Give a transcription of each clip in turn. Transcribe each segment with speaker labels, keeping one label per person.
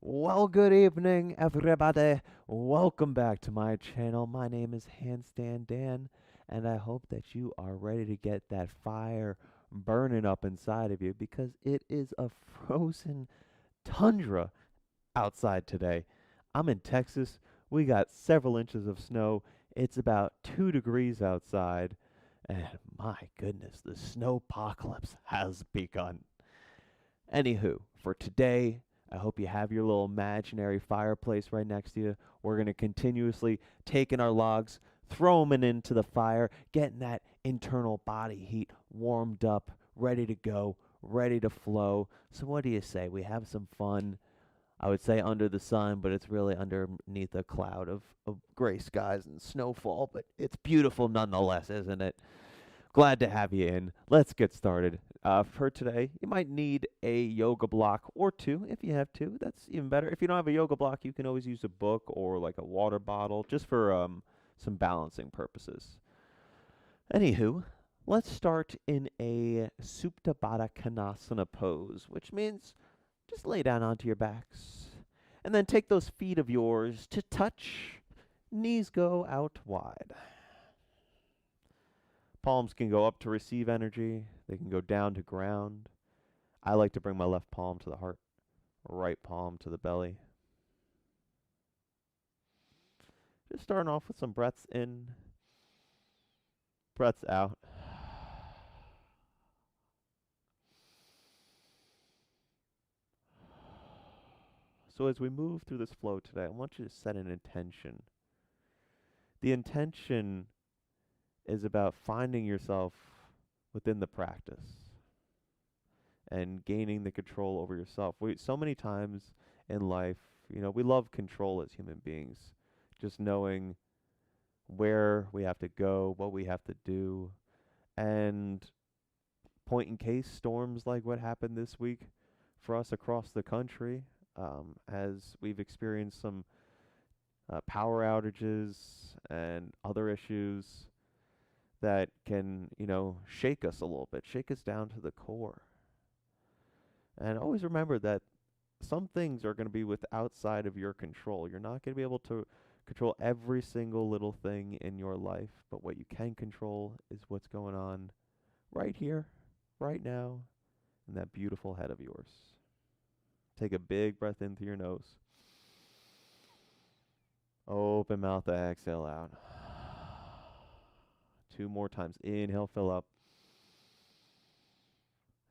Speaker 1: Well, good evening, everybody. Welcome back to my channel. My name is Handstand Dan, and I hope that you are ready to get that fire burning up inside of you because it is a frozen tundra outside today. I'm in Texas. We got several inches of snow. It's about 2 degrees outside, and my goodness, the snowpocalypse has begun. Anywho, for today, I hope you have your little imaginary fireplace right next to you. We're going to continuously take in our logs, throw them into the fire, getting that internal body heat warmed up, ready to go, ready to flow. So, what do you say? We have some fun. I would say under the sun, but it's really underneath a cloud of gray skies and snowfall. But it's beautiful nonetheless, isn't it? Glad to have you in. Let's get started. For today, you might need a yoga block or two. If you have two, that's even better. If you don't have a yoga block, you can always use a book or like a water bottle just for some balancing purposes. Anywho, let's start in a Supta Baddha Konasana pose, which means just lay down onto your backs. And then take those feet of yours to touch. Knees go out wide. Palms can go up to receive energy, they can go down to ground. I like to bring my left palm to the heart, right palm to the belly. Just starting off with some breaths in, breaths out. So, as we move through this flow today, I want you to set an intention. The intention is about finding yourself within the practice and gaining the control over yourself. So many times in life, we love control as human beings, just knowing where we have to go, what we have to do, and point in case storms like what happened this week for us across the country, as we've experienced some power outages and other issues that can, shake us a little bit, shake us down to the core. And always remember that some things are going to be with outside of your control. You're not going to be able to control every single little thing in your life, but what you can control is what's going on right here, right now, in that beautiful head of yours. Take a big breath in through your nose. Open mouth, exhale out. Two more times. Inhale, fill up.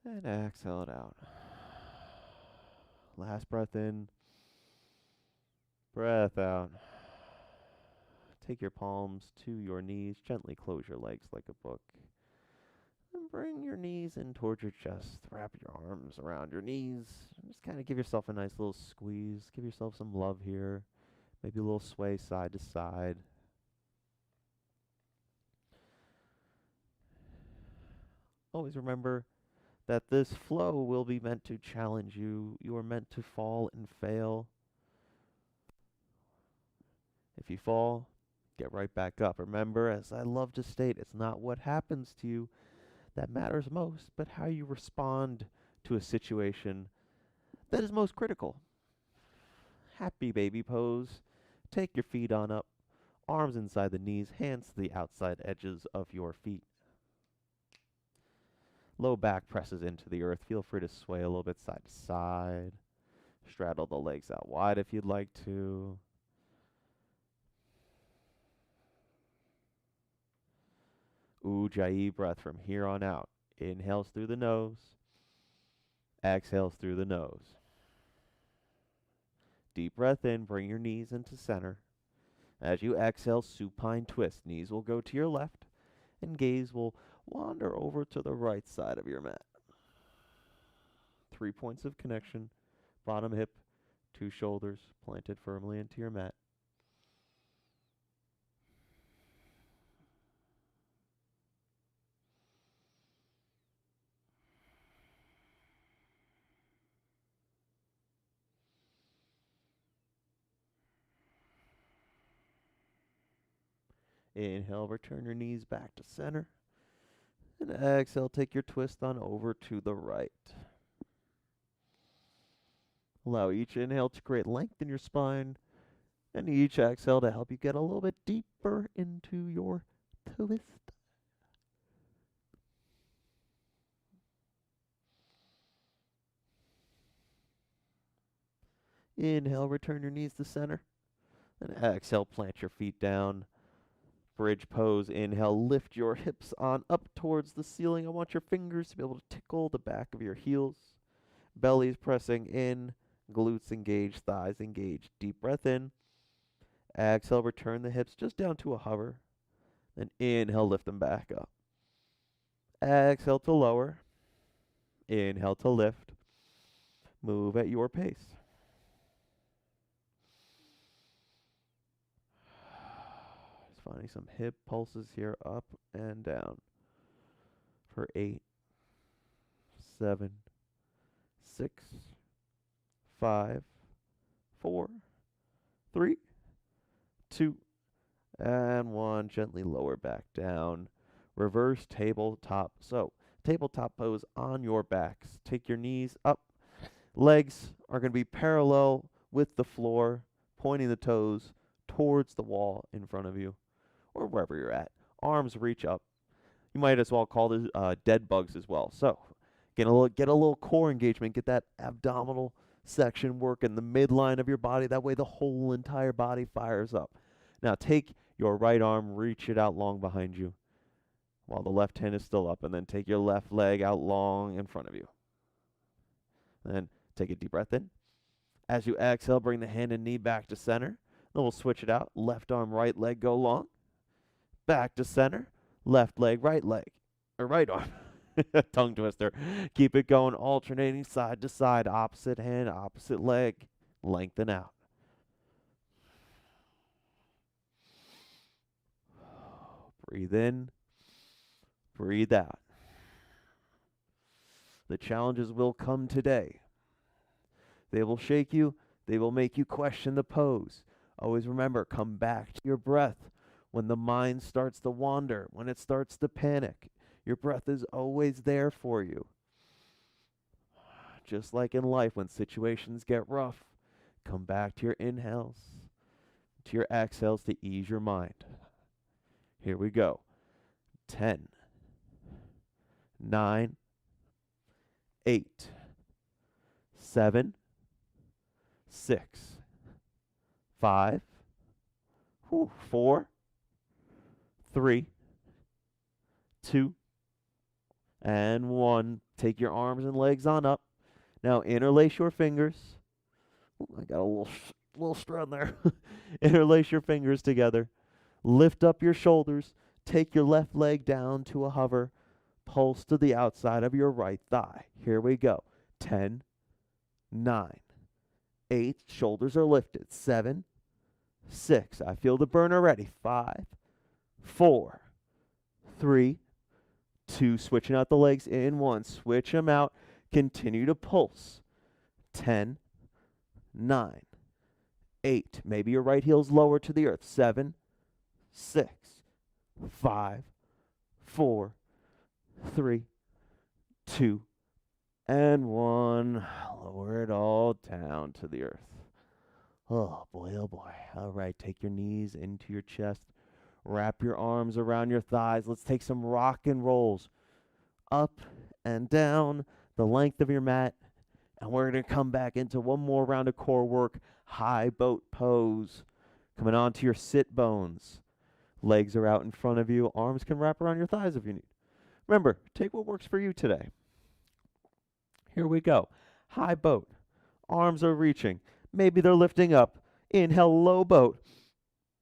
Speaker 1: And exhale it out. Last breath in. Breath out. Take your palms to your knees. Gently close your legs like a book. And bring your knees in towards your chest. Wrap your arms around your knees. Just kind of give yourself a nice little squeeze. Give yourself some love here. Maybe a little sway side to side. Always remember that this flow will be meant to challenge you. You are meant to fall and fail. If you fall, get right back up. Remember, as I love to state, it's not what happens to you that matters most, but how you respond to a situation that is most critical. Happy baby pose. Take your feet on up, arms inside the knees, hands to the outside edges of your feet. Low back presses into the earth. Feel free to sway a little bit side to side. Straddle the legs out wide if you'd like to. Ujjayi breath from here on out. Inhales through the nose. Exhales through the nose. Deep breath in. Bring your knees into center. As you exhale, supine twist. Knees will go to your left, and gaze will wander over to the right side of your mat. 3 points of connection. Bottom hip, two shoulders planted firmly into your mat. Inhale, return your knees back to center. And exhale, take your twist on over to the right. Allow each inhale to create length in your spine, and each exhale to help you get a little bit deeper into your twist. Inhale, return your knees to center. And exhale, plant your feet down. Bridge pose. Inhale, lift your hips on up towards the ceiling. I want your fingers to be able to tickle the back of your heels. Belly's pressing in. Glutes engaged, thighs engaged. Deep breath in. Exhale, return the hips just down to a hover. Then inhale, lift them back up. Exhale to lower. Inhale to lift. Move at your pace. Just finding some hip pulses here, up and down. For 8, 7, 6, 5, 4, 3, 2, and 1. Gently lower back down. Reverse tabletop. So, tabletop pose on your backs. Take your knees up. Legs are going to be parallel with the floor, pointing the toes towards the wall in front of you, or wherever you're at. Arms reach up. You might as well call this dead bugs as well. So, get a little core engagement. Get that abdominal section working the midline of your body. That way the whole entire body fires up. Now take your right arm, reach it out long behind you while the left hand is still up, and then take your left leg out long in front of you. Then take a deep breath in. As you exhale, bring the hand and knee back to center. Then we'll switch it out. Left arm, right leg, go long. Back to center. Left leg, right leg. Or right arm. Tongue twister. Keep it going, alternating side to side. Opposite hand, opposite leg. Lengthen out. Breathe in. Breathe out. The challenges will come today. They will shake you. They will make you question the pose. Always remember, come back to your breath. When the mind starts to wander, when it starts to panic, your breath is always there for you. Just like in life, when situations get rough, come back to your inhales, to your exhales to ease your mind. Here we go. 10, 9, 8, 7, 6, 5, 4, 3, 2, and 1. Take your arms and legs on up. Now interlace your fingers. I got a little strand there. Interlace your fingers together. Lift up your shoulders. Take your left leg down to a hover. Pulse to the outside of your right thigh. Here we go. 10, 9, 8. Shoulders are lifted. 7, 6. I feel the burn already. 5, 4, 3, 2. Switching out the legs in. 1. Switch them out. Continue to pulse. 10, 9, 8. Maybe your right heel's lower to the earth. 7, 6, 5, 4, 3, 2, and 1. Lower it all down to the earth. Oh boy, oh boy. All right, take your knees into your chest. Wrap your arms around your thighs. Let's take some rock and rolls. Up and down the length of your mat. And we're going to come back into one more round of core work. High boat pose. Coming onto your sit bones. Legs are out in front of you. Arms can wrap around your thighs if you need. Remember, take what works for you today. Here we go. High boat. Arms are reaching. Maybe they're lifting up. Inhale, low boat.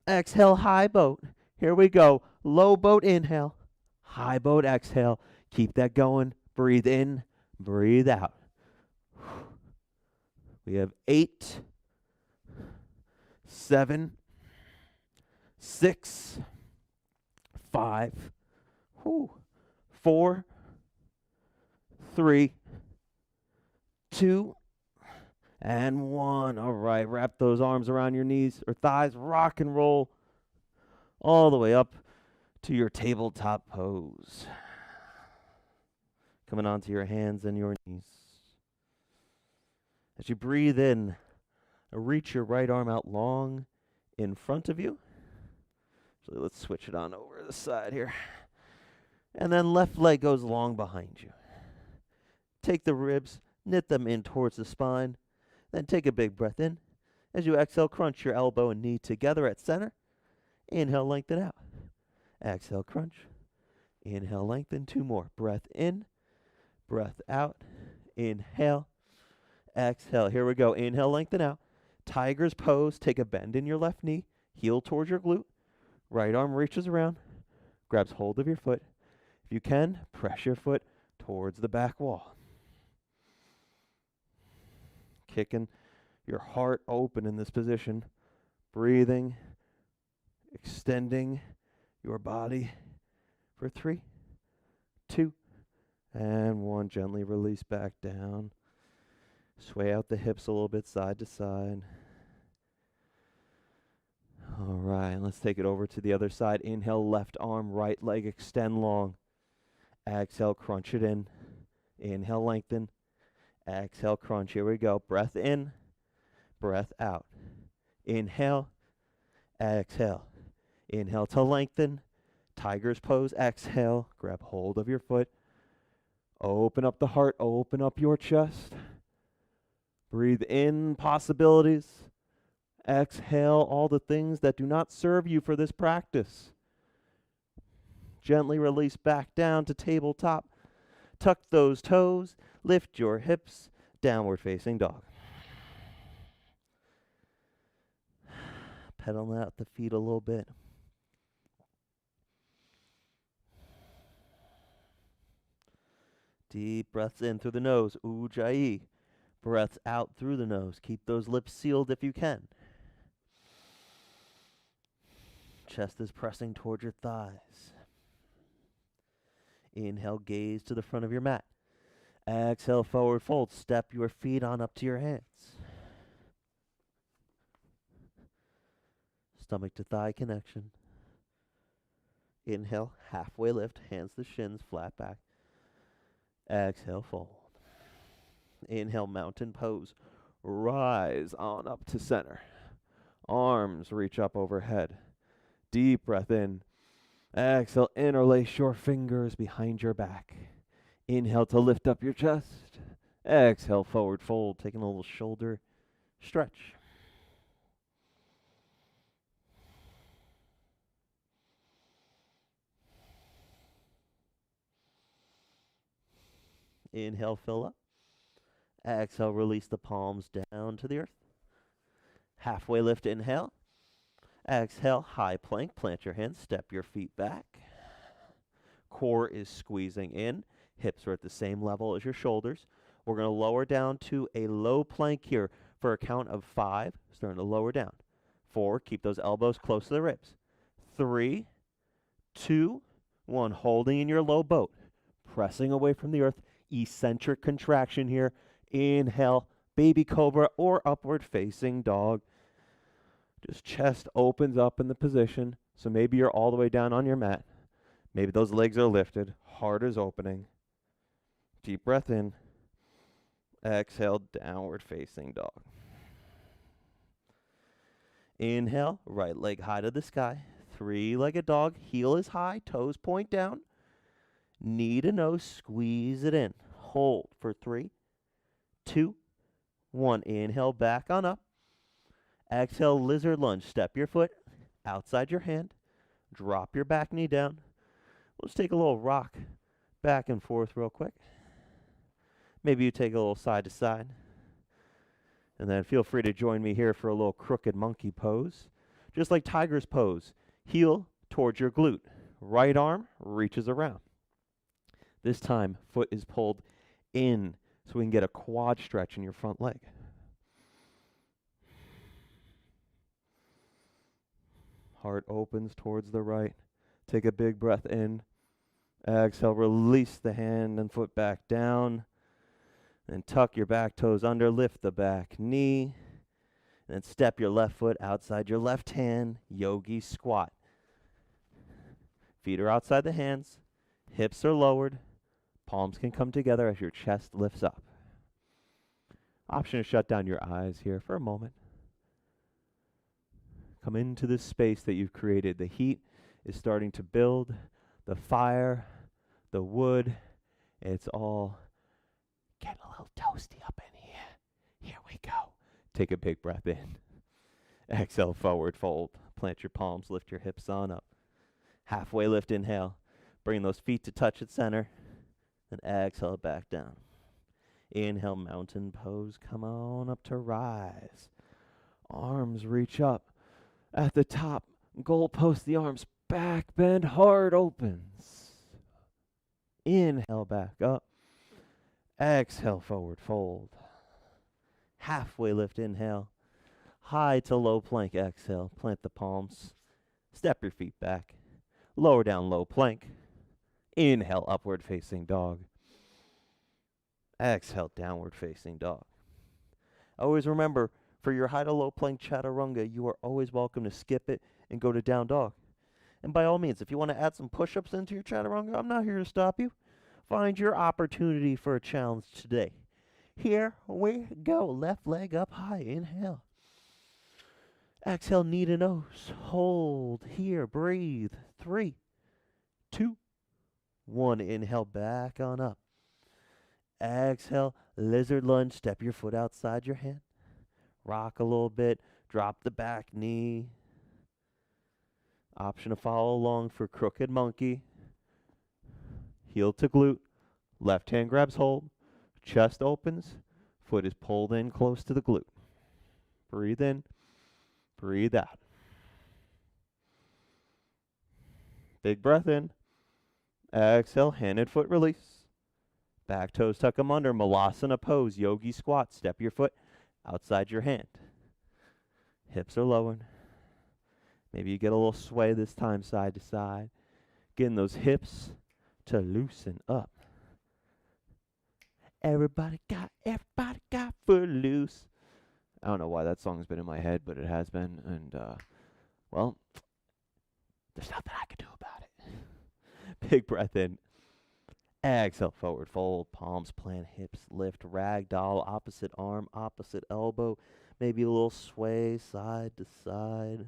Speaker 1: Exhale, high boat. Here we go. Low boat, inhale. High boat, exhale. Keep that going. Breathe in. Breathe out. We have 8, 7, 6, 5, 4, 3, 2, and 1. All right, wrap those arms around your knees or thighs. Rock and roll all the way up to your tabletop pose. Coming onto your hands and your knees. As you breathe in, reach your right arm out long in front of you. So let's switch it on over to the side here. And then left leg goes long behind you. Take the ribs, knit them in towards the spine. Then take a big breath in. As you exhale, crunch your elbow and knee together at center. Inhale, lengthen out. Exhale, crunch. Inhale, lengthen. 2 more. Breath in, breath out. Inhale, exhale. Here we go. Inhale, lengthen out. Tiger's pose. Take a bend in your left knee. Heel towards your glute. Right arm reaches around, grabs hold of your foot. If you can, press your foot towards the back wall. Kicking your heart open in this position. Breathing, extending your body for 3, 2, and 1. Gently release back down. Sway out the hips a little bit side to side. All right, let's take it over to the other side. Inhale, left arm, right leg, extend long. Exhale, crunch it in. Inhale, lengthen. Exhale, crunch. Here we go. Breath in, breath out. Inhale, exhale. Inhale to lengthen. Tiger's pose. Exhale, grab hold of your foot. Open up the heart, open up your chest. Breathe in possibilities. Exhale all the things that do not serve you for this practice. Gently release back down to tabletop. Tuck those toes. Lift your hips. Downward facing dog. Pedal out the feet a little bit. Deep breaths in through the nose. Ujjayi. Breaths out through the nose. Keep those lips sealed if you can. Chest is pressing toward your thighs. Inhale, gaze to the front of your mat. Exhale, forward fold. Step your feet on up to your hands. Stomach to thigh connection. Inhale, halfway lift, hands to shins, flat back. Exhale, fold. Inhale, mountain pose. Rise on up to center. Arms reach up overhead. Deep breath in. Exhale, interlace your fingers behind your back. Inhale to lift up your chest. Exhale, forward fold, taking a little shoulder stretch. Inhale, fill up. Exhale, release the palms down to the earth. Halfway lift, inhale. Exhale, high plank, plant your hands, step your feet back. Core is squeezing in. Hips are at the same level as your shoulders. We're going to lower down to a low plank here for a count of 5. Starting to lower down. 4, keep those elbows close to the ribs. 3, 2, 1, holding in your low boat. Pressing away from the earth. Eccentric contraction here. Inhale, baby cobra or upward facing dog. Just chest opens up in the position. So maybe you're all the way down on your mat. Maybe those legs are lifted. Heart is opening. Deep breath in. Exhale, downward facing dog. Inhale, right leg high to the sky. 3-legged dog. Heel is high, toes point down. Knee to nose, squeeze it in. Hold for 3, 2, 1. Inhale, back on up. Exhale, lizard lunge. Step your foot outside your hand. Drop your back knee down. Let's take a little rock back and forth real quick. Maybe you take a little side to side. And then feel free to join me here for a little crooked monkey pose. Just like tiger's pose. Heel towards your glute. Right arm reaches around. This time, foot is pulled in so we can get a quad stretch in your front leg. Heart opens towards the right. Take a big breath in. Exhale, release the hand and foot back down. Then tuck your back toes under, lift the back knee. Then step your left foot outside your left hand, yogi squat. Feet are outside the hands, hips are lowered, palms can come together as your chest lifts up. Option to shut down your eyes here for a moment. Come into this space that you've created. The heat is starting to build. The fire, the wood, it's all getting a little toasty up in here. Here we go. Take a big breath in. Exhale, forward fold. Plant your palms, lift your hips on up. Halfway lift, inhale. Bring those feet to touch at center. Then exhale back down. Inhale, mountain pose. Come on up to rise. Arms reach up. At the top, goalpost the arms. Back bend, heart opens. Inhale, back up. Exhale, forward fold. Halfway lift, inhale. High to low plank, exhale. Plant the palms. Step your feet back. Lower down, low plank. Inhale, upward facing dog. Exhale, downward facing dog. Always remember, for your high to low plank chaturanga, you are always welcome to skip it and go to down dog. And by all means, if you want to add some push-ups into your chaturanga, I'm not here to stop you. Find your opportunity for a challenge today. Here we go. Left leg up high. Inhale. Exhale, knee to nose. Hold here. Breathe. 3, 2, 1. Inhale, back on up. Exhale, lizard lunge. Step your foot outside your hand. Rock a little bit. Drop the back knee. Option to follow along for crooked monkey. Heel to glute. Left hand grabs hold. Chest opens. Foot is pulled in close to the glute. Breathe in. Breathe out. Big breath in. Exhale, hand and foot release. Back toes tuck them under. Malasana pose. Yogi squat. Step your foot outside your hand. Hips are lowered. Maybe you get a little sway this time side to side. Getting those hips to loosen up. Everybody got foot loose. I don't know why that song's been in my head, but it has been. And, well, there's nothing I can do about it. Big breath in. Exhale, forward fold. Palms plant, hips lift. Ragdoll, opposite arm, opposite elbow. Maybe a little sway side to side.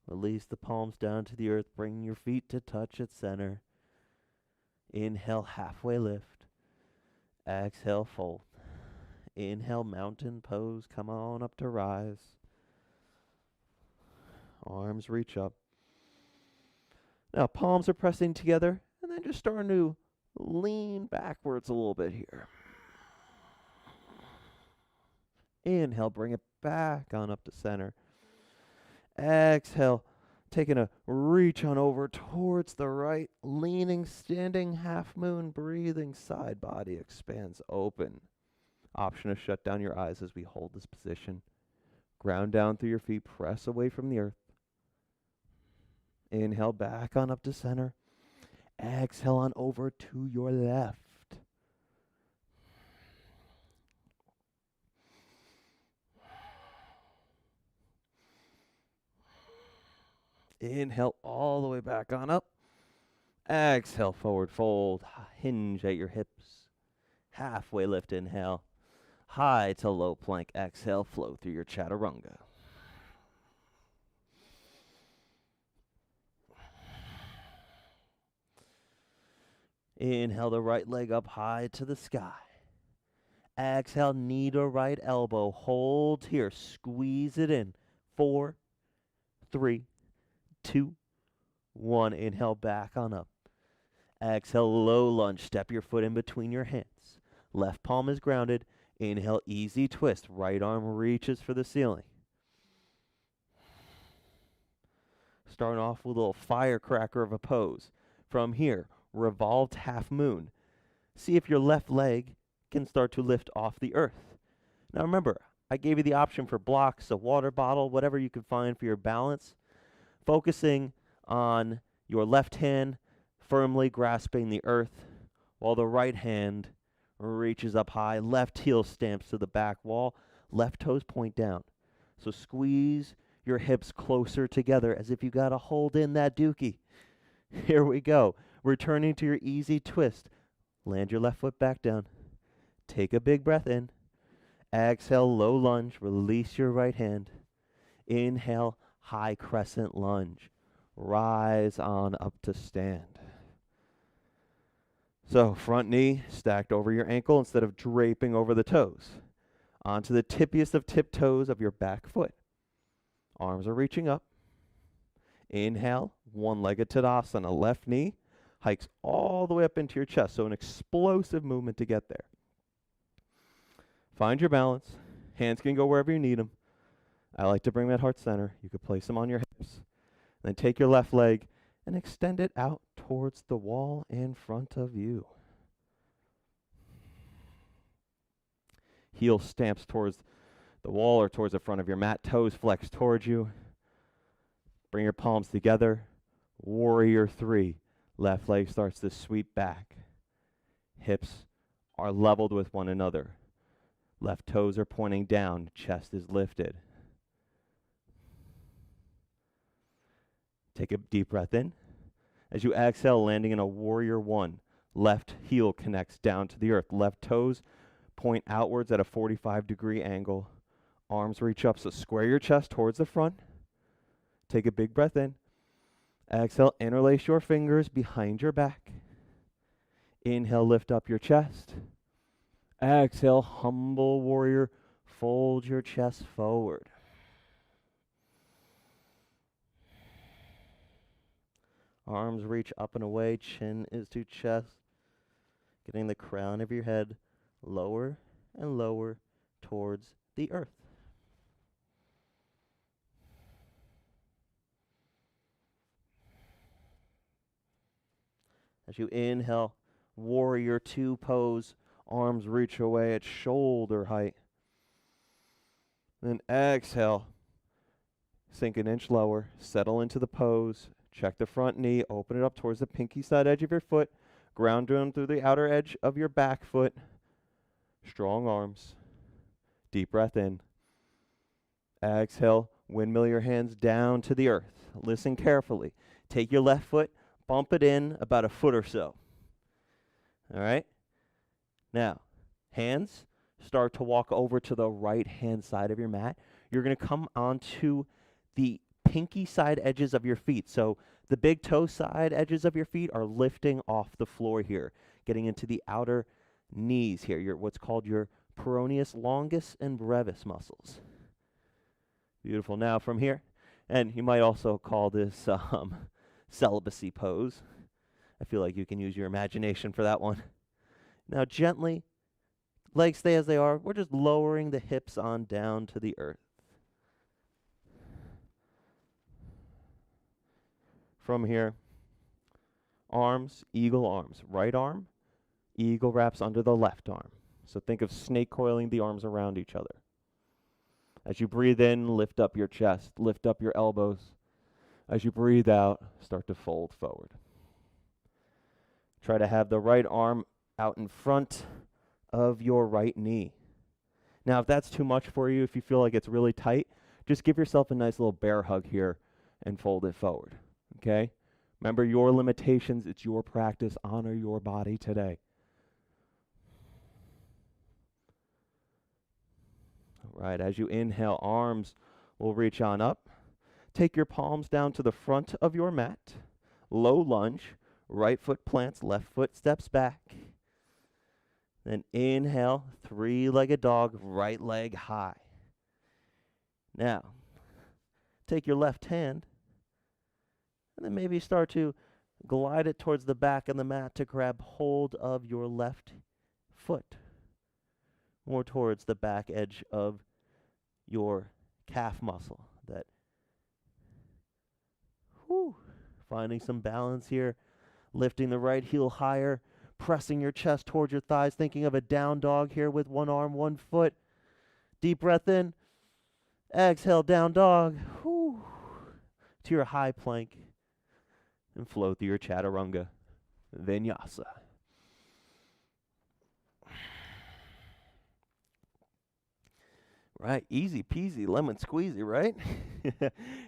Speaker 1: Release the palms down to the earth. Bring your feet to touch at center. Inhale, halfway lift. Exhale, fold. Inhale, mountain pose. Come on up to rise. Arms reach up. Now, palms are pressing together. And then just starting to lean backwards a little bit here. Inhale, bring it back on up to center. Exhale, taking a reach on over towards the right, leaning, standing, half moon, breathing, side body expands open. Option to shut down your eyes as we hold this position. Ground down through your feet, press away from the earth. Inhale, back on up to center. Exhale on over to your left. Inhale all the way back on up. Exhale, forward fold. Hinge at your hips. Halfway lift, inhale. High to low plank, exhale, flow through your chaturanga. Inhale the right leg up high to the sky. Exhale, knee to right elbow. Hold here, squeeze it in. 4, 3, 2, 1. Inhale, back on up. Exhale, low lunge. Step your foot in between your hands. Left palm is grounded. Inhale, easy twist. Right arm reaches for the ceiling. Starting off with a little firecracker of a pose. From here, revolved half moon. See if your left leg can start to lift off the earth. Now remember, I gave you the option for blocks, a water bottle, whatever you can find for your balance. Focusing on your left hand firmly grasping the earth while the right hand reaches up high. Left heel stamps to the back wall. Left toes point down. So squeeze your hips closer together as if you got to hold in that dookie. Here we go. Returning to your easy twist. Land your left foot back down. Take a big breath in. Exhale, low lunge. Release your right hand. Inhale, high crescent lunge. Rise on up to stand. So front knee stacked over your ankle instead of draping over the toes. Onto the tippiest of tip toes of your back foot. Arms are reaching up. Inhale, one-legged Tadasana. Left knee hikes all the way up into your chest. So an explosive movement to get there. Find your balance. Hands can go wherever you need them. I like to bring that heart center. You could place them on your hips. Then take your left leg and extend it out towards the wall in front of you. Heel stamps towards the wall or towards the front of your mat. Toes flex towards you. Bring your palms together. Warrior 3. Left leg starts to sweep back. Hips are leveled with one another. Left toes are pointing down. Chest is lifted. Take a deep breath in. As you exhale, landing in a warrior 1. Left heel connects down to the earth. Left toes point outwards at a 45-degree angle. Arms reach up, so square your chest towards the front. Take a big breath in. Exhale, interlace your fingers behind your back. Inhale, lift up your chest. Exhale, humble warrior. Fold your chest forward. Arms reach up and away, chin is to chest. Getting the crown of your head lower and lower towards the earth. As you inhale, warrior 2 pose, arms reach away at shoulder height. Then exhale, sink an inch lower, settle into the pose, check the front knee, open it up towards the pinky side edge of your foot, ground down through the outer edge of your back foot. Strong arms. Deep breath in. Exhale, windmill your hands down to the earth. Listen carefully. Take your left foot, bump it in about a foot or so. All right? Now, hands start to walk over to the right-hand side of your mat. You're going to come onto the pinky side edges of your feet. So the big toe side edges of your feet are lifting off the floor here, getting into the outer knees here, what's called your peroneus longus and brevis muscles. Beautiful. Now from here, and you might also call this celibacy pose. I feel like you can use your imagination for that one. Now gently, legs stay as they are. We're just lowering the hips on down to the earth. From here, arms, eagle arms. Right arm, eagle wraps under the left arm. So think of snake coiling the arms around each other. As you breathe in, lift up your chest, lift up your elbows. As you breathe out, start to fold forward. Try to have the right arm out in front of your right knee. Now, if that's too much for you, if you feel like it's really tight, just give yourself a nice little bear hug here and fold it forward, okay? Remember your limitations. It's your practice. Honor your body today. All right, as you inhale, arms will reach on up. Take your palms down to the front of your mat. Low lunge. Right foot plants, left foot steps back. Then inhale, 3-legged dog, right leg high. Now, take your left hand and then maybe start to glide it towards the back of the mat to grab hold of your left foot. More towards the back edge of your calf muscle. Finding some balance here. Lifting the right heel higher, pressing your chest towards your thighs, thinking of a down dog here with one arm, one foot. Deep breath in. Exhale, down dog. Whew. To your high plank. And flow through your chaturanga. Vinyasa. Right, easy peasy, lemon squeezy, right?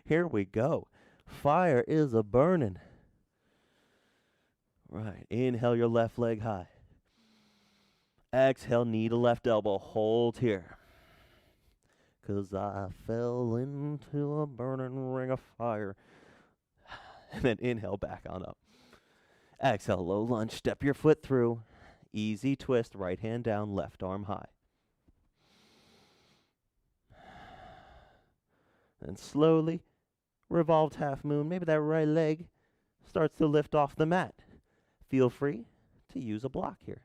Speaker 1: Here we go. Fire is a burning. Right, inhale your left leg high. Exhale, knee to left elbow, hold here. 'Cause I fell into a burning ring of fire. And then inhale back on up. Exhale, low lunge, step your foot through. Easy twist, right hand down, left arm high. And slowly, revolved half moon, maybe that right leg starts to lift off the mat. Feel free to use a block here.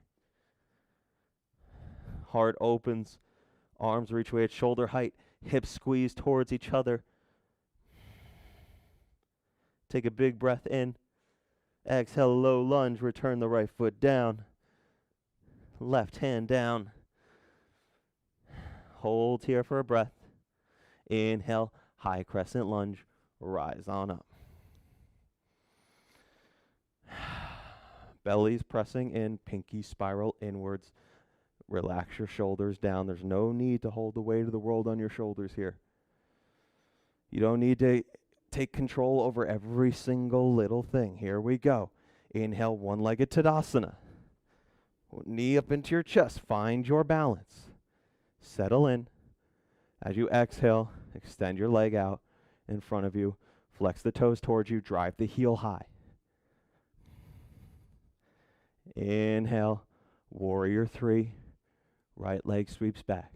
Speaker 1: Heart opens, arms reach away at shoulder height, hips squeeze towards each other. Take a big breath in. Exhale, low lunge, return the right foot down. Left hand down. Hold here for a breath. Inhale, high crescent lunge, rise on up. Belly's pressing in, pinky spiral inwards. Relax your shoulders down. There's no need to hold the weight of the world on your shoulders here. You don't need to take control over every single little thing. Here we go. Inhale, one-legged Tadasana. Knee up into your chest. Find your balance. Settle in. As you exhale, extend your leg out in front of you. Flex the toes towards you. Drive the heel high. Inhale, warrior three. Right leg sweeps back.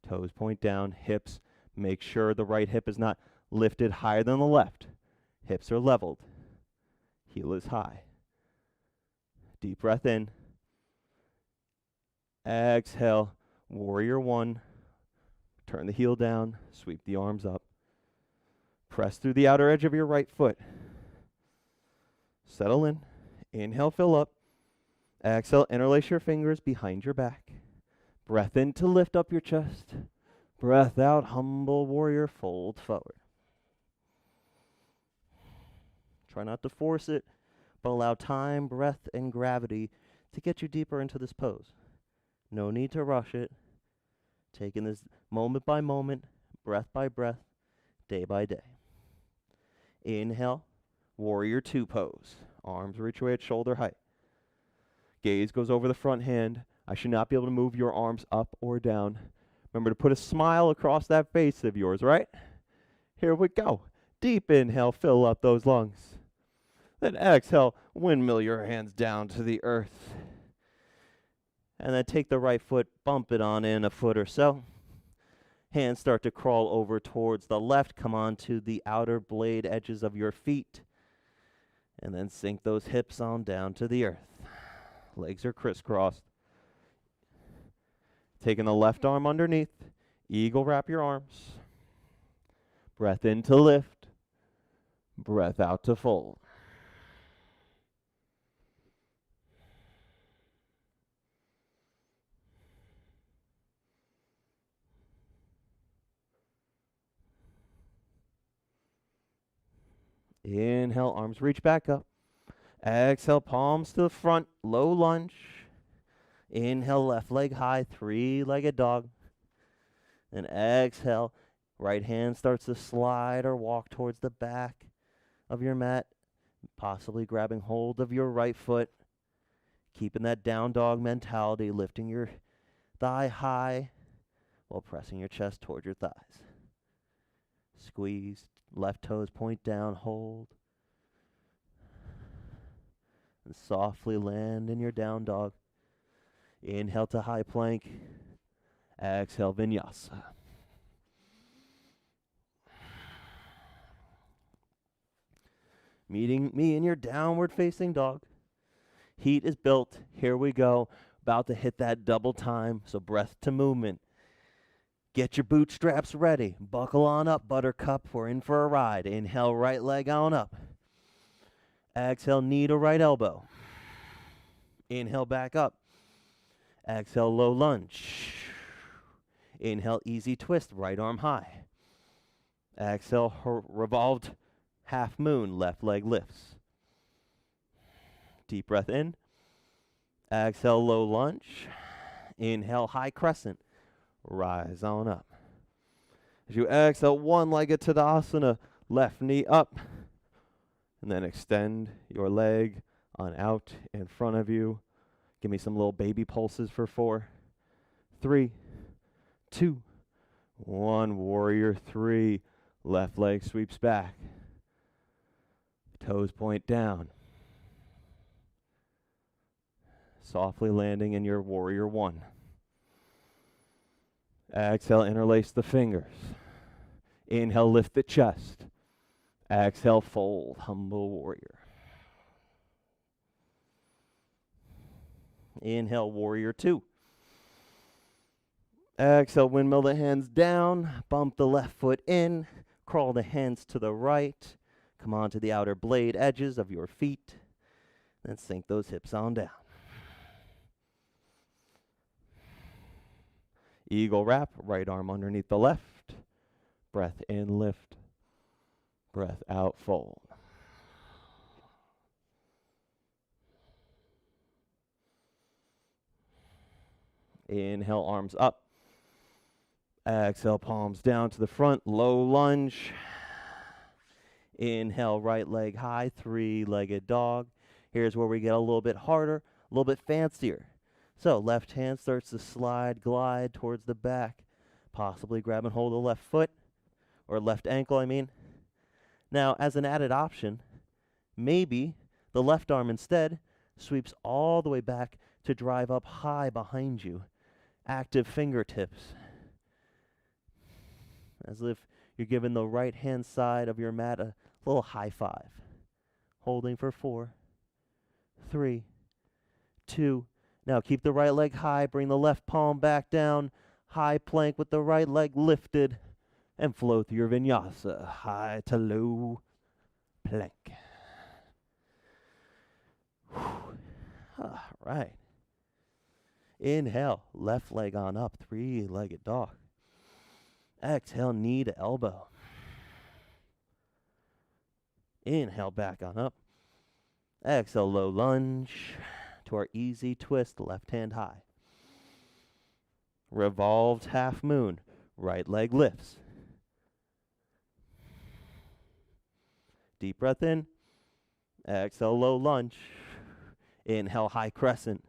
Speaker 1: Toes point down, hips. Make sure the right hip is not lifted higher than the left. Hips are leveled. Heel is high. Deep breath in. Exhale, warrior one. Turn the heel down, sweep the arms up. Press through the outer edge of your right foot. Settle in. Inhale, fill up. Exhale, interlace your fingers behind your back. Breath in to lift up your chest. Breath out, humble warrior, fold forward. Try not to force it, but allow time, breath, and gravity to get you deeper into this pose. No need to rush it. Taking this moment by moment, breath by breath, day by day. Inhale, warrior two pose. Arms reach away at shoulder height. Gaze goes over the front hand. I should not be able to move your arms up or down. Remember to put a smile across that face of yours, right? Here we go. Deep inhale, fill up those lungs. Then exhale, windmill your hands down to the earth. And then take the right foot, bump it on in a foot or so. Hands start to crawl over towards the left. Come on to the outer blade edges of your feet. And then sink those hips on down to the earth. Legs are crisscrossed. Taking the left arm underneath. Eagle wrap your arms. Breath in to lift. Breath out to fold. Inhale, arms reach back up. Exhale, palms to the front, low lunge. Inhale, left leg high, three-legged dog. And exhale, right hand starts to slide or walk towards the back of your mat, possibly grabbing hold of your right foot. Keeping that down dog mentality, lifting your thigh high while pressing your chest toward your thighs. Squeeze, left toes point down, hold. And softly land in your down dog. Inhale to high plank. Exhale, Vinyasa. Meeting me in your downward facing dog. Heat is built. Here we go. About to hit that double time. So breath to movement. Get your bootstraps ready. Buckle on up, buttercup. We're in for a ride. Inhale, right leg on up. Exhale, knee to right elbow. Inhale, back up. Exhale, low lunge. Inhale, easy twist, right arm high. Exhale, revolved half moon, left leg lifts. Deep breath in. Exhale, low lunge. Inhale, high crescent. rise on up. As you exhale, one-legged Tadasana, left knee up, and then extend your leg on out in front of you. Give me some little baby pulses for 4, 3, 2, 1. Warrior 3. Left leg sweeps back. Toes point down. Softly landing in your warrior 1. Exhale, interlace the fingers. Inhale, lift the chest. Exhale, fold, humble warrior. Inhale, warrior 2. Exhale, windmill the hands down, bump the left foot in, crawl the hands to the right, come onto the outer blade edges of your feet, then sink those hips on down. Eagle wrap, right arm underneath the left, breath in, lift, breath out, fold. Inhale, arms up. Exhale, palms down to the front, low lunge. Inhale, right leg high, 3-legged dog. Here's where we get a little bit harder, a little bit fancier. So left hand starts to slide, glide towards the back, possibly grab and hold the left foot, or left ankle, I mean. Now, as an added option, maybe the left arm instead sweeps all the way back to drive up high behind you. Active fingertips. As if you're giving the right hand side of your mat a little high five. Holding for 4, 3, 2. Now keep the right leg high, bring the left palm back down, high plank with the right leg lifted, and flow through your vinyasa, high to low plank. All right. Inhale, left leg on up, 3-legged dog. Exhale, knee to elbow. Inhale, back on up. Exhale, low lunge to our easy twist, left hand high. Revolved half moon, right leg lifts. Deep breath in. Exhale, low lunge. Inhale, high crescent.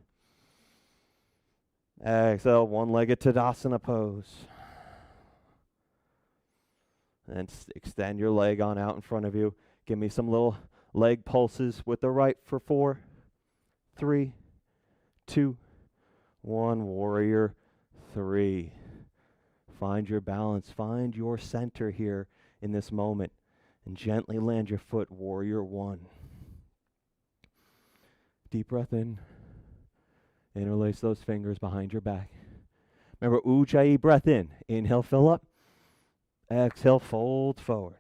Speaker 1: Exhale, one-legged Tadasana pose. And extend your leg on out in front of you. Give me some little leg pulses with the right for 4, 3, 2, 1. Warrior 3. Find your balance. Find your center here in this moment. And gently land your foot, warrior 1. Deep breath in. Interlace those fingers behind your back. Remember, Ujjayi breath in. Inhale, fill up. Exhale, fold forward.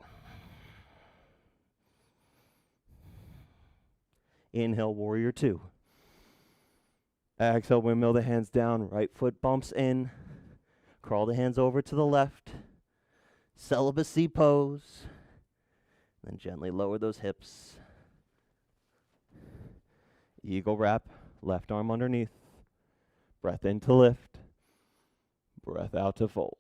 Speaker 1: Inhale, warrior 2. Exhale, windmill the hands down. Right foot bumps in. Crawl the hands over to the left. Celibacy pose. Then gently lower those hips. Eagle wrap. Left arm underneath. Breath in to lift. Breath out to fold.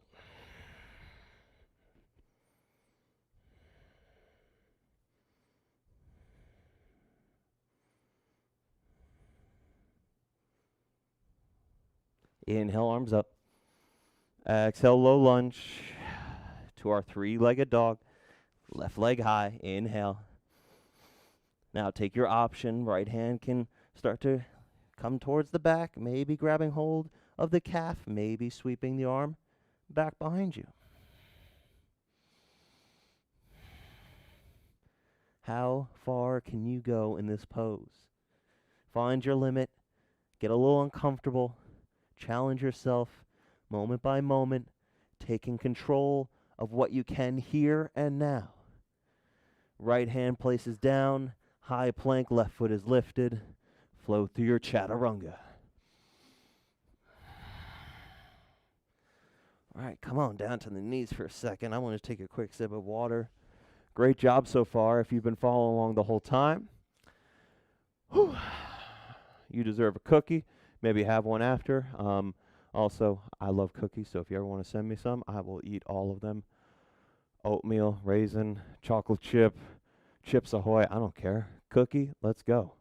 Speaker 1: Inhale, arms up. Exhale, low lunge to our 3-legged dog. Left leg high. Inhale. Now take your option. Right hand can start to come towards the back, maybe grabbing hold of the calf, maybe sweeping the arm back behind you. How far can you go in this pose? Find your limit. Get a little uncomfortable. Challenge yourself moment by moment, taking control of what you can here and now. Right hand places down, high plank, left foot is lifted. Flow through your chaturanga. All right, come on down to the knees for a second. I want to take a quick sip of water. Great job so far if you've been following along the whole time. Whew. You deserve a cookie. Maybe have one after. Also, I love cookies, so if you ever want to send me some, I will eat all of them. Oatmeal, raisin, chocolate chip, Chips Ahoy, I don't care. Cookie, let's go.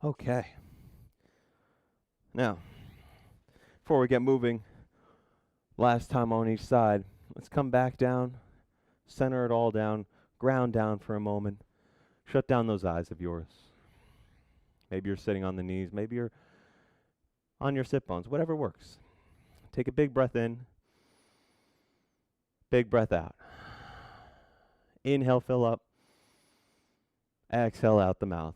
Speaker 1: Okay. Now, before we get moving, last time on each side, let's come back down, center it all down, ground down for a moment. Shut down those eyes of yours. Maybe you're sitting on the knees, maybe you're on your sit bones, whatever works. Take a big breath in, big breath out. Inhale, fill up. Exhale out the mouth.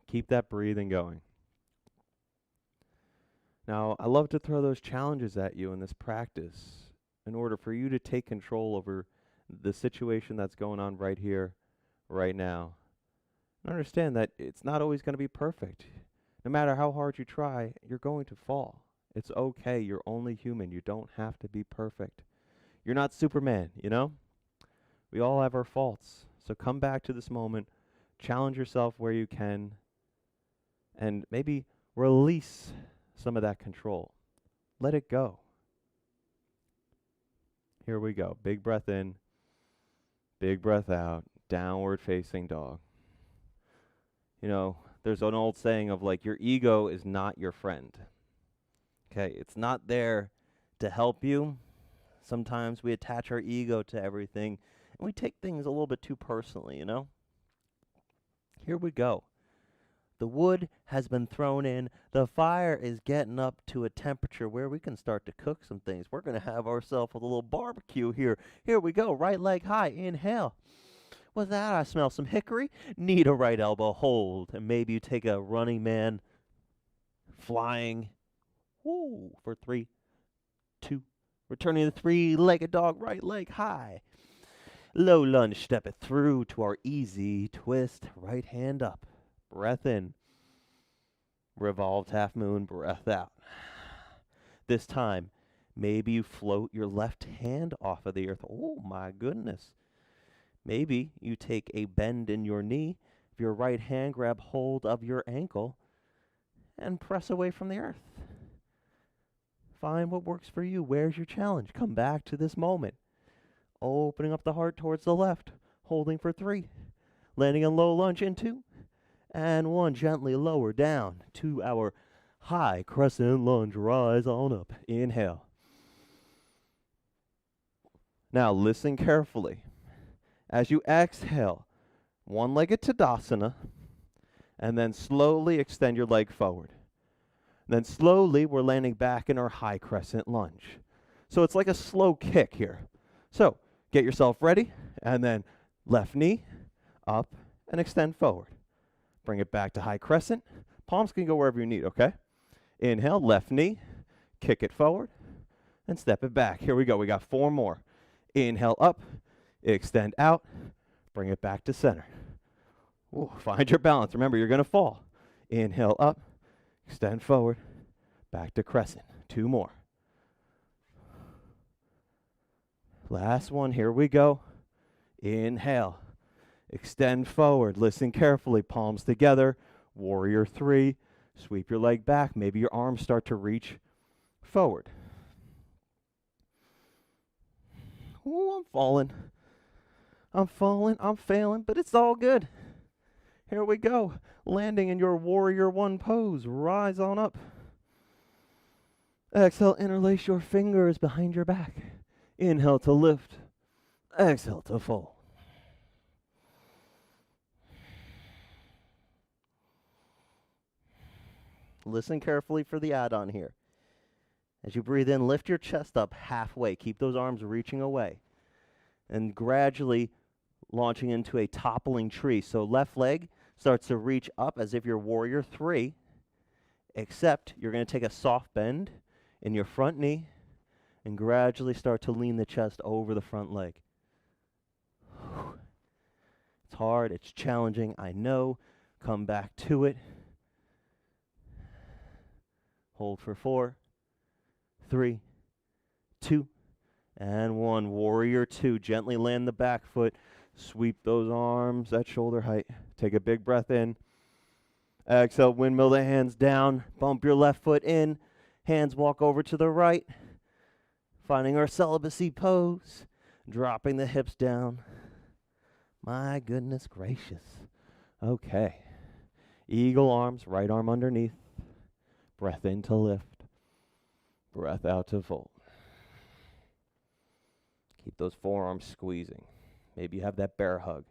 Speaker 1: Keep that breathing going. Now, I love to throw those challenges at you in this practice in order for you to take control over the situation that's going on right here, right now. And understand that it's not always going to be perfect. No matter how hard you try, you're going to fall. It's okay. You're only human. You don't have to be perfect. You're not Superman, you know? We all have our faults. So come back to this moment, challenge yourself where you can, and maybe release some of that control. Let it go. Here we go. Big breath in, big breath out, downward facing dog. You know, there's an old saying of like, your ego is not your friend. Okay, it's not there to help you. Sometimes we attach our ego to everything, and we take things a little bit too personally, you know? Here we go. The wood has been thrown in. The fire is getting up to a temperature where we can start to cook some things. We're going to have ourselves a little barbecue here. Here we go. Right leg high. Inhale. With that, I smell some hickory. Need a right elbow. Hold. And maybe you take a running man flying. Woo. For 3, 2. Returning to the three-legged dog. Right leg high. Low lunge. Step it through to our easy twist. Right hand up. Breath in. Revolved half moon, breath out. This time, maybe you float your left hand off of the earth. Oh my goodness. Maybe you take a bend in your knee. If your right hand, grab hold of your ankle and press away from the earth. Find what works for you. Where's your challenge? Come back to this moment. Opening up the heart towards the left. Holding for 3. Landing in low lunge in 2. And 1, gently lower down to our high crescent lunge. Rise on up. Inhale. Now listen carefully. As you exhale, one-legged Tadasana, and then slowly extend your leg forward. Then slowly we're landing back in our high crescent lunge. So it's like a slow kick here. So get yourself ready, and then left knee up and extend forward. Bring it back to high crescent. Palms can go wherever you need, okay? Inhale, left knee, kick it forward, and step it back. Here we go. We got 4 more. Inhale up, extend out, bring it back to center. Ooh, find your balance. Remember, you're going to fall. Inhale up, extend forward, back to crescent. 2 more. Last one. Here we go. Inhale. Extend forward. Listen carefully. Palms together. Warrior 3. Sweep your leg back. Maybe your arms start to reach forward. Ooh, I'm falling. I'm falling. I'm failing, but it's all good. Here we go. Landing in your Warrior 1 pose. Rise on up. Exhale, interlace your fingers behind your back. Inhale to lift. Exhale to fold. Listen carefully for the add-on here. As you breathe in, lift your chest up halfway. Keep those arms reaching away. And gradually launching into a toppling tree. So left leg starts to reach up as if you're Warrior 3, except you're going to take a soft bend in your front knee and gradually start to lean the chest over the front leg. It's hard. It's challenging. I know. Come back to it. Hold for 4, 3, 2, and 1. Warrior 2. Gently land the back foot. Sweep those arms at shoulder height. Take a big breath in. Exhale, windmill the hands down. Bump your left foot in. Hands walk over to the right. Finding our celibacy pose. Dropping the hips down. My goodness gracious. Okay. Eagle arms, right arm underneath. Breath in to lift. Breath out to fold. Keep those forearms squeezing. Maybe you have that bear hug.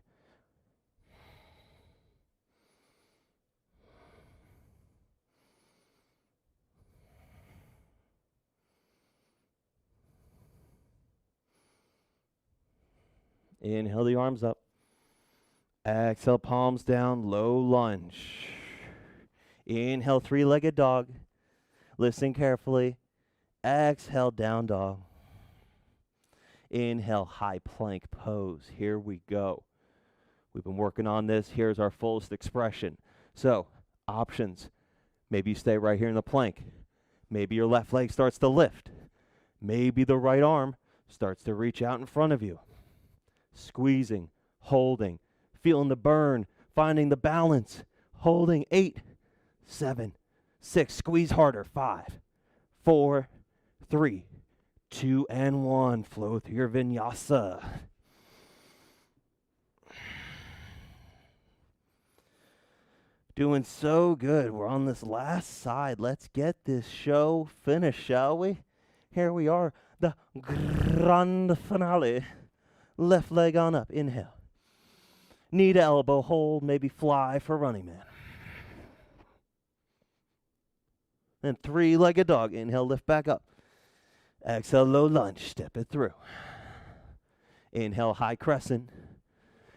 Speaker 1: Inhale the arms up. Exhale, palms down, low lunge. Inhale, three-legged dog. Listen carefully. Exhale, down dog. Inhale, high plank pose. Here we go. We've been working on this. Here's our fullest expression. So, options. Maybe you stay right here in the plank. Maybe your left leg starts to lift. Maybe the right arm starts to reach out in front of you. Squeezing, holding, feeling the burn, finding the balance, holding. 8, 7, 6, squeeze harder. 5, 4, 3, 2, and 1. Flow through your vinyasa. Doing so good. We're on this last side. Let's get this show finished, shall we? Here we are, the grand finale. Left leg on up. Inhale. Knee to elbow hold. Maybe fly for running man. Then three-legged dog. Inhale, lift back up. Exhale, low lunge. Step it through. Inhale, high crescent.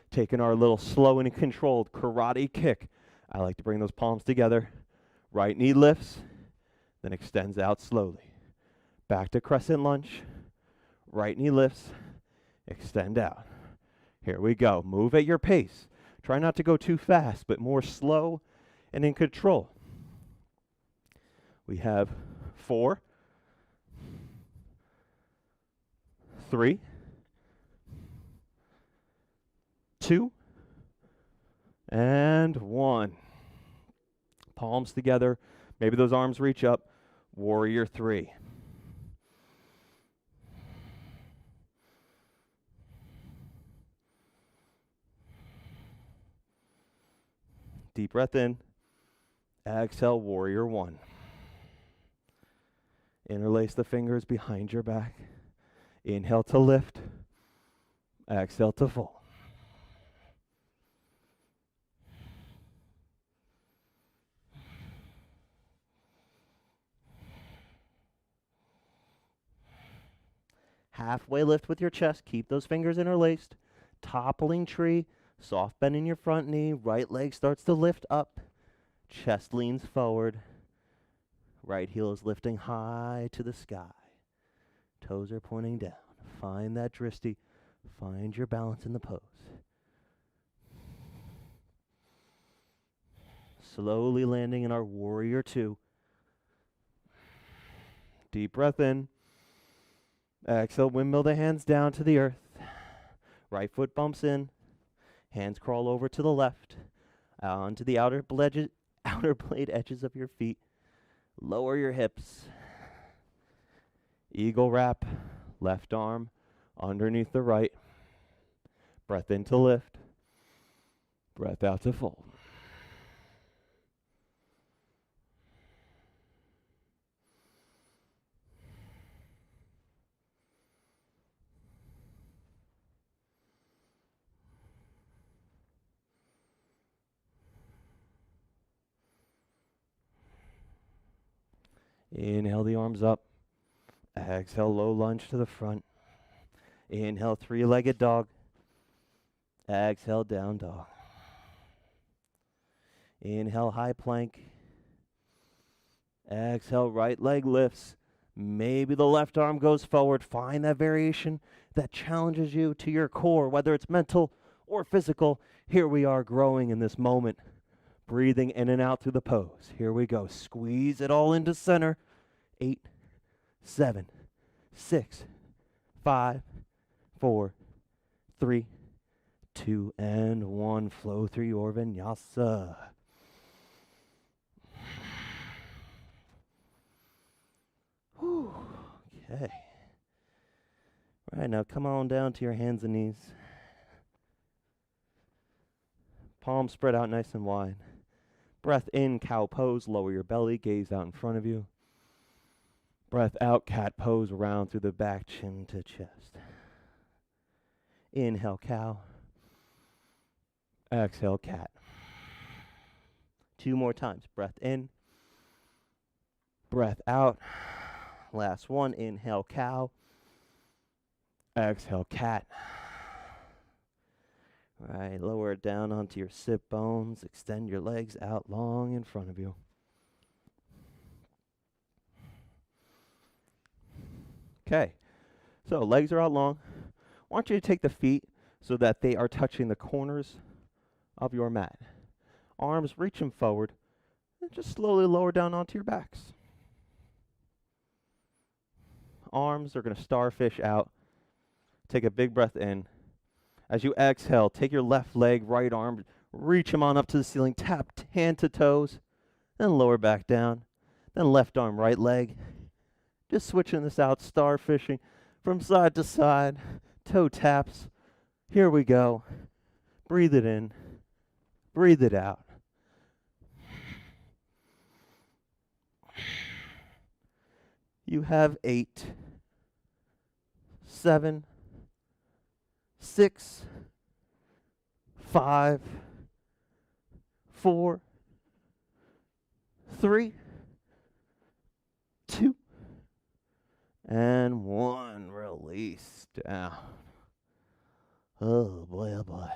Speaker 1: Taking our little slow and controlled karate kick. I like to bring those palms together. Right knee lifts, then extends out slowly. Back to crescent lunge. Right knee lifts, extend out. Here we go. Move at your pace. Try not to go too fast, but more slow and in control. We have 4, 3, 2, and 1. Palms together. Maybe those arms reach up. Warrior 3. Deep breath in. Exhale, warrior 1. Interlace the fingers behind your back. Inhale to lift. Exhale to fold. Halfway lift with your chest. Keep those fingers interlaced. Toppling tree. Soft bend in your front knee. Right leg starts to lift up. Chest leans forward. Right heel is lifting high to the sky. Toes are pointing down. Find that drishti. Find your balance in the pose. Slowly landing in our warrior 2. Deep breath in. Exhale, windmill the hands down to the earth. Right foot bumps in. Hands crawl over to the left. Onto the outer blade edges of your feet. Lower your hips. Eagle wrap. Left arm underneath the right. Breath in to lift. Breath out to fold. Inhale the arms up. Exhale, low lunge to the front. Inhale, three-legged dog. Exhale, down dog. Inhale, high plank. Exhale, right leg lifts. Maybe the left arm goes forward. Find that variation that challenges you to your core, whether it's mental or physical. Here we are growing in this moment. Breathing in and out through the pose. Here we go. Squeeze it all into center. 8, 7, 6, 5, 4, 3, 2, and 1. Flow through your vinyasa. Whew. Okay. All right, now come on down to your hands and knees. Palms spread out nice and wide. Breath in, cow pose, lower your belly, gaze out in front of you. Breath out, cat pose, round through the back, chin to chest. Inhale, cow. Exhale, cat. 2 more times. Breath in. Breath out. Last one. Inhale, cow. Exhale, cat. Right, lower it down onto your sit bones. Extend your legs out long in front of you. Okay, so legs are out long. I want you to take the feet so that they are touching the corners of your mat. Arms reaching forward, and just slowly lower down onto your backs. Arms are going to starfish out. Take a big breath in. As you exhale, take your left leg, right arm, reach them on up to the ceiling, tap hand to toes, then lower back down. Then left arm, right leg. Just switching this out, starfishing from side to side, toe taps. Here we go. Breathe it in, breathe it out. You have 8, 7, 6, 5, 4, 3, 2, and 1. Release down. Oh boy, oh boy.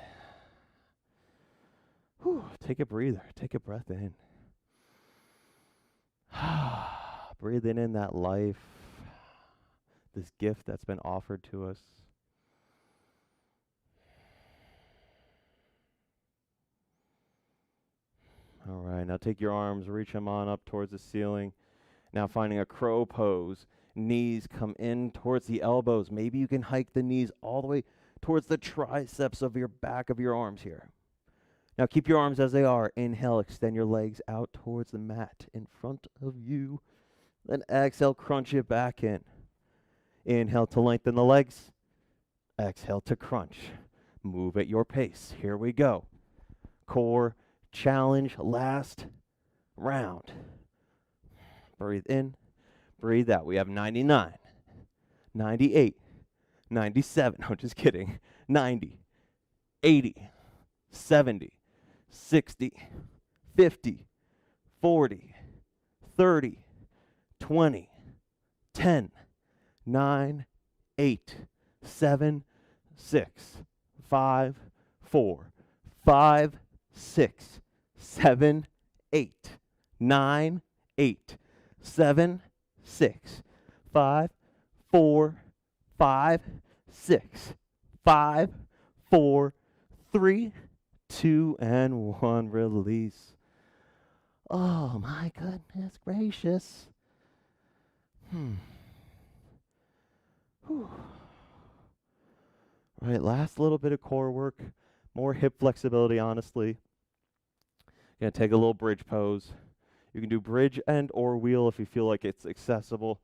Speaker 1: Whew. Take a breather. Take a breath in. Breathing in that life, this gift that's been offered to us. All right, now take your arms, reach them on up towards the ceiling. Now finding a crow pose. Knees come in towards the elbows. Maybe you can hike the knees all the way towards the triceps of your back of your arms here. Now keep your arms as they are. Inhale, extend your legs out towards the mat in front of you. Then exhale, crunch it back in. Inhale to lengthen the legs. Exhale to crunch. Move at your pace. Here we go. Core challenge, last round. Breathe in, breathe out. We have 99, 98, 97. No, just kidding. 90, 80, 70, 60, 50, 40, 30, 20, 10, 9, 8, 7, 6, 5, 4, 5, 6, 7, 8, 9, 8, 7, 6, 5, 4, 5, 6, 5, 4, 3, 2, and 1. Release. Oh my goodness gracious. Whew. All right, last little bit of core work. More hip flexibility, honestly. Gonna take a little bridge pose. You can do bridge and or wheel if you feel like it's accessible.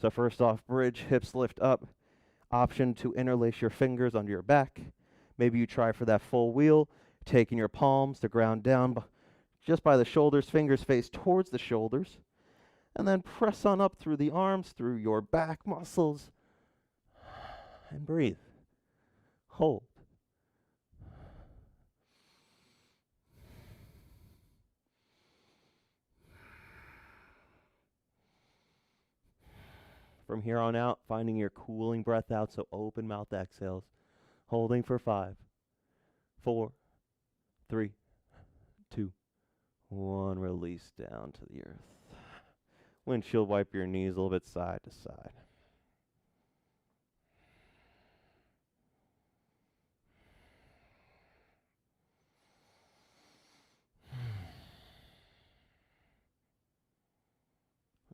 Speaker 1: So first off, bridge, hips lift up. Option to interlace your fingers under your back. Maybe you try for that full wheel, taking your palms to ground down just by the shoulders, fingers face towards the shoulders. And then press on up through the arms, through your back muscles. And breathe. Hold. From here on out, finding your cooling breath out, so open mouth exhales. Holding for 5, 4, 3, 2, 1. Release down to the earth. Windshield wipe your knees a little bit side to side.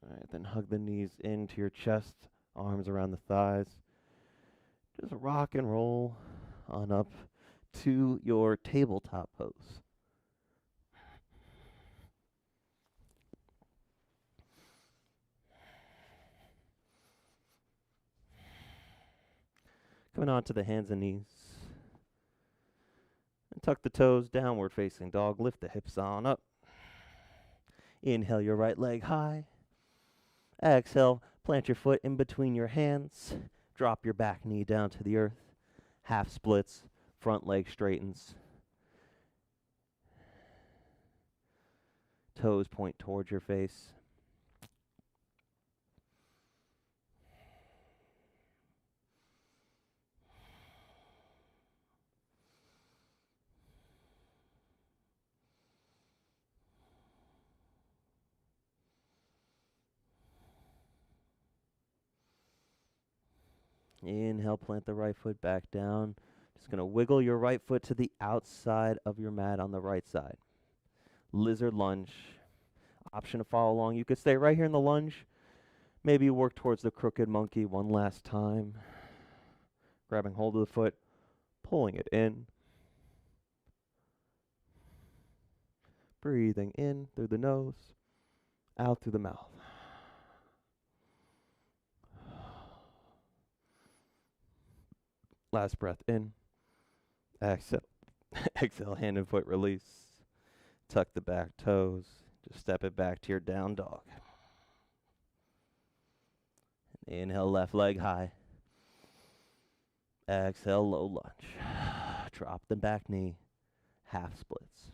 Speaker 1: All right, then hug the knees into your chest, arms around the thighs. Just rock and roll on up to your tabletop pose. Coming on to the hands and knees. And tuck the toes, downward facing dog. Lift the hips on up. Inhale your right leg high. Exhale, plant your foot in between your hands. Drop your back knee down to the earth. Half splits, front leg straightens. Toes point towards your face. Inhale, plant the right foot back down. Just going to wiggle your right foot to the outside of your mat on the right side. Lizard lunge. Option to follow along. You could stay right here in the lunge. Maybe you work towards the crooked monkey one last time. Grabbing hold of the foot, pulling it in. Breathing in through the nose, out through the mouth. Last breath in. Exhale. Exhale, hand and foot release. Tuck the back toes. Just step it back to your down dog. Inhale, left leg high. Exhale, low lunge. Drop the back knee. Half splits.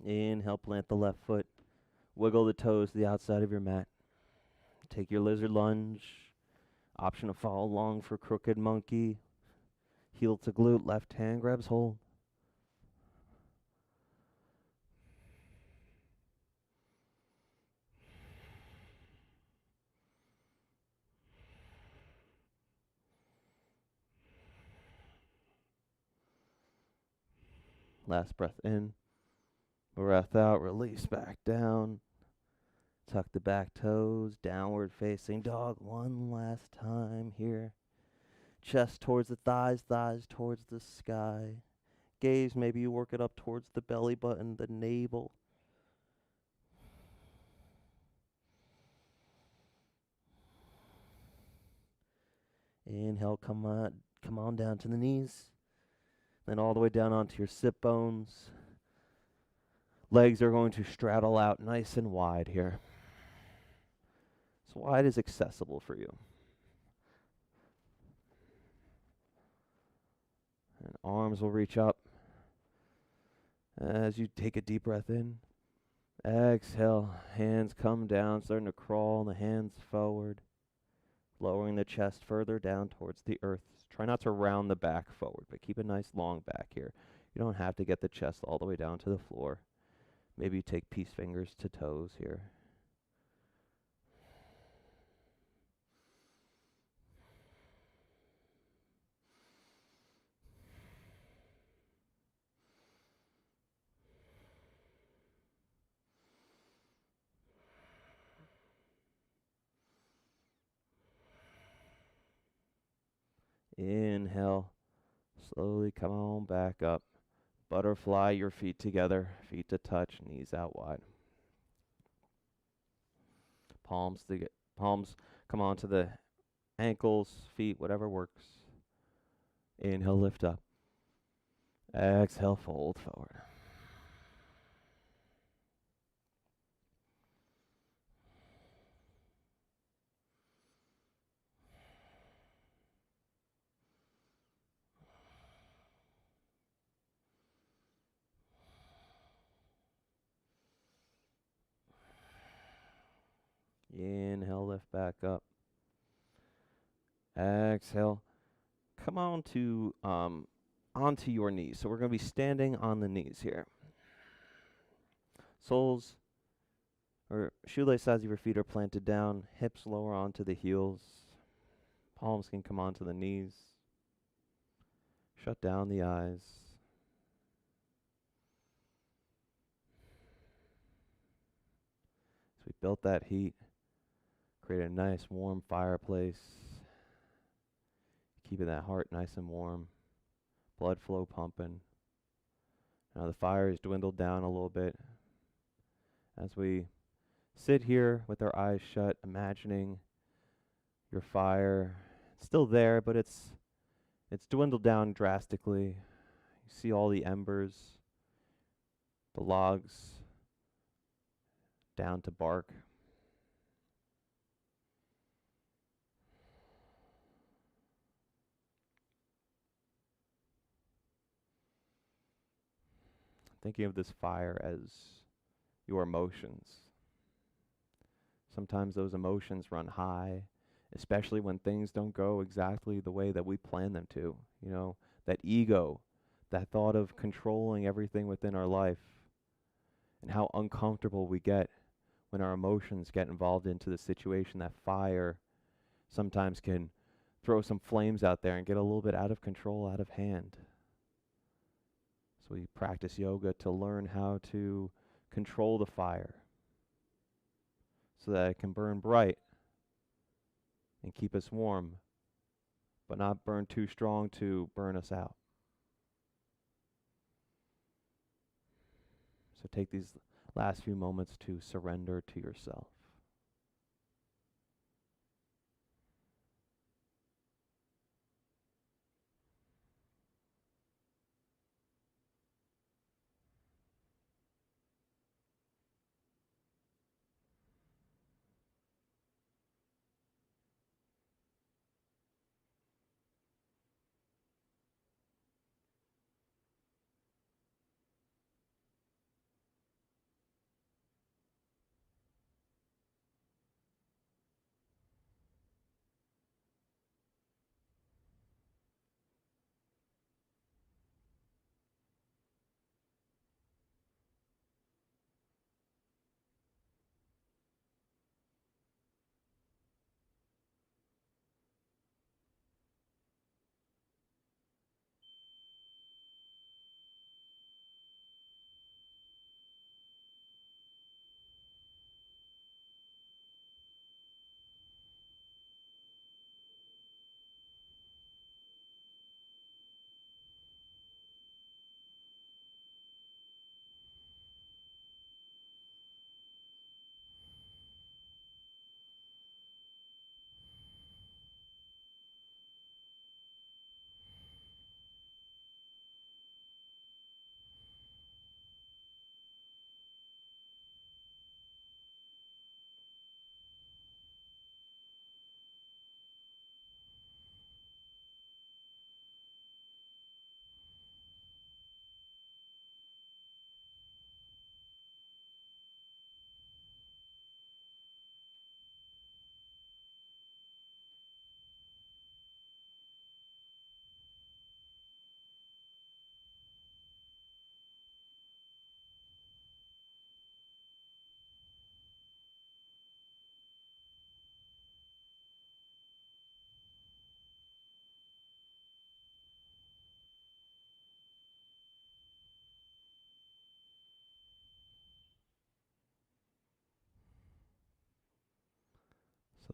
Speaker 1: Inhale, plant the left foot. Wiggle the toes to the outside of your mat. Take your lizard lunge. Option to follow along for crooked monkey. Heel to glute, left hand grabs hold. Last breath in. Breath out, release back down. Tuck the back toes, downward facing dog one last time here. Chest towards the thighs, thighs towards the sky. Gaze, maybe you work it up towards the belly button, the navel. Inhale, come on down to the knees. Then all the way down onto your sit bones. Legs are going to straddle out nice and wide here. As wide as accessible for you. And arms will reach up as you take a deep breath in. Exhale, hands come down, starting to crawl, the hands forward. Lowering the chest further down towards the earth. Try not to round the back forward, but keep a nice long back here. You don't have to get the chest all the way down to the floor. Maybe you take peace fingers to toes here. Inhale. Slowly come on back up. Butterfly your feet together. Feet to touch, knees out wide. Palms come onto the ankles, feet, whatever works. Inhale, lift up. Exhale, fold forward. Inhale, lift back up. Exhale. Come on to onto your knees. So we're going to be standing on the knees here. Soles Or shoelace sides of your feet are planted down, hips lower onto the heels, palms can come onto the knees. Shut down the eyes. So we built that heat, create a nice warm fireplace, keeping that heart nice and warm, blood flow pumping. Now the fire has dwindled down a little bit. As we sit here with our eyes shut, imagining your fire, it's still there, but it's dwindled down drastically. You see all the embers, the logs down to bark. Thinking of this fire as your emotions. Sometimes those emotions run high, especially when things don't go exactly the way that we plan them to. You know, that ego, that thought of controlling everything within our life, and how uncomfortable we get when our emotions get involved into the situation. That fire sometimes can throw some flames out there and get a little bit out of control, out of hand. So we practice yoga to learn how to control the fire so that it can burn bright and keep us warm, but not burn too strong to burn us out. So take these last few moments to surrender to yourself.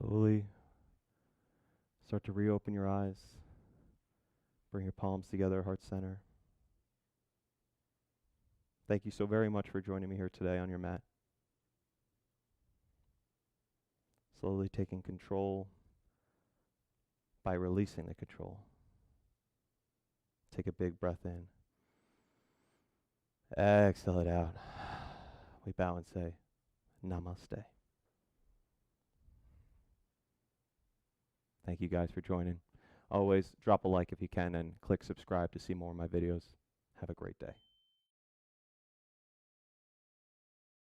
Speaker 1: Slowly start to reopen your eyes. Bring your palms together, heart center. Thank you so very much for joining me here today on your mat. Slowly taking control by releasing the control. Take a big breath in. Exhale it out. We bow and say, Namaste. Thank you guys for joining. Always drop a like if you can and click subscribe to see more of my videos. Have a great day.